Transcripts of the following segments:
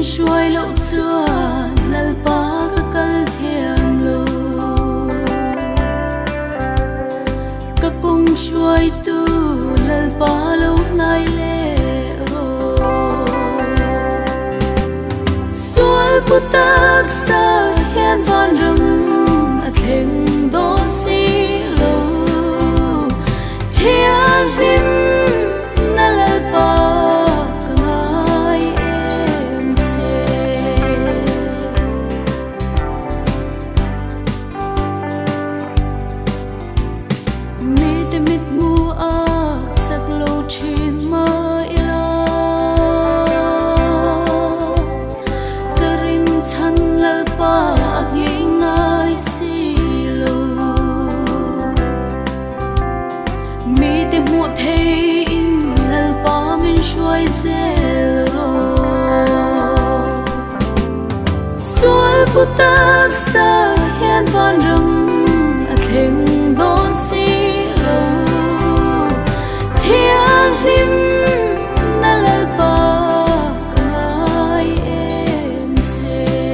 Xuôi lậu xưa lal pa ka kal thiam lo ka kong xuôi tu lal pa lo nai le ro xuôi pu tak sa hian van rừng a theng do si lo thiang lim na lal pa một thế lal pa min xuôi zel ro xuôi pu tak sa hian van rừng a theng don si lo thiang lim na lal pa ka ngai em che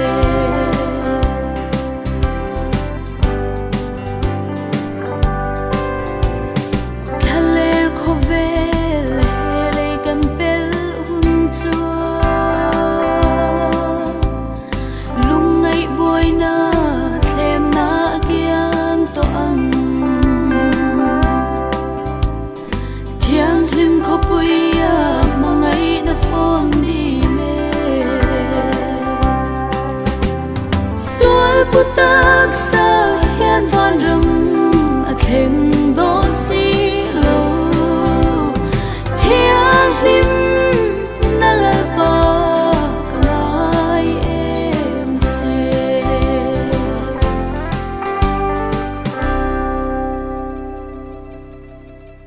puta